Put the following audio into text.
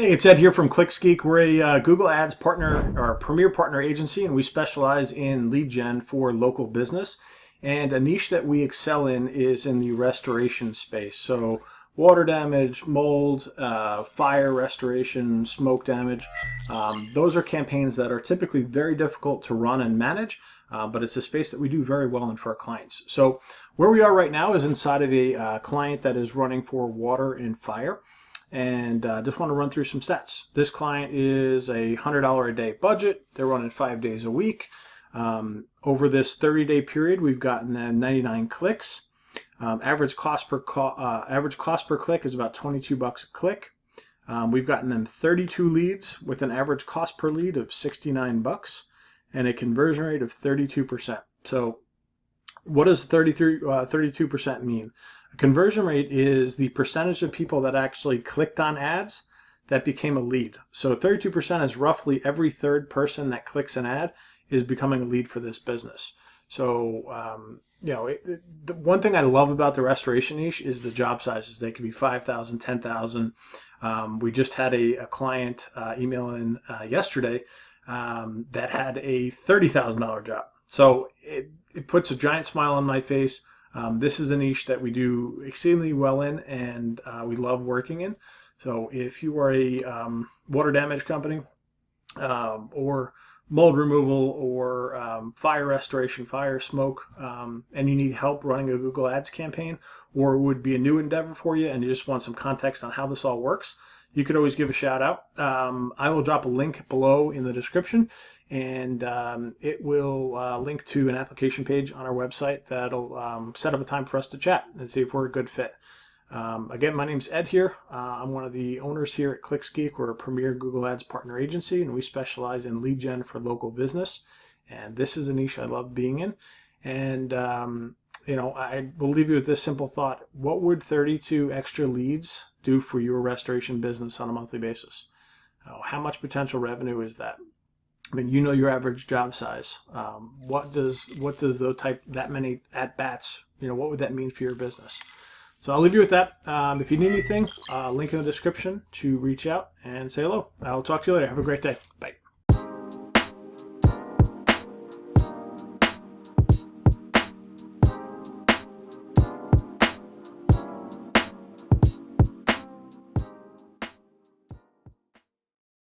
Hey, it's Ed here from ClicksGeek. We're a Google Ads partner or premier partner agency, and we specialize in lead gen for local business. And a niche that we excel in is in the restoration space. So water damage, mold, fire restoration, smoke damage. Those are campaigns that are typically very difficult to run and manage, but it's a space that we do very well in for our clients. So where we are right now is inside of a client that is running for water and fire. And just want to run through some stats. This client is a $100 a day budget. They're running 5 days a week. Over this 30-day period, we've gotten them 99 clicks. Average cost per click is about 22 bucks a click. We've gotten them 32 leads with an average cost per lead of 69 bucks and a conversion rate of 32%. So what does 32% mean? A conversion rate is the percentage of people that actually clicked on ads that became a lead. So 32% is roughly every third person that clicks an ad is becoming a lead for this business. So, the one thing I love about the restoration niche is the job sizes. They can be 5,000, 10,000. We just had a client email in yesterday that had a $30,000 job. So it puts a giant smile on my face. This is a niche that we do exceedingly well in, and we love working in. So if you are a water damage company or mold removal or fire restoration, fire smoke, and you need help running a Google Ads campaign, or it would be a new endeavor for you and you just want some context on how this all works, you could always give a shout out. I will drop a link below in the description, and it will link to an application page on our website that'll set up a time for us to chat and see if we're a good fit. Again, my name's Ed here. I'm one of the owners here at ClicksGeek. We're a premier Google Ads partner agency, and we specialize in lead gen for local business. And this is a niche I love being in. And I will leave you with this simple thought. What would 32 extra leads do for your restoration business on a monthly basis? How much potential revenue is that? I mean, you know your average job size. What does that many at bats? What would that mean for your business? So I'll leave you with that. If you need anything, link in the description to reach out and say hello. I'll talk to you later. Have a great day. Bye.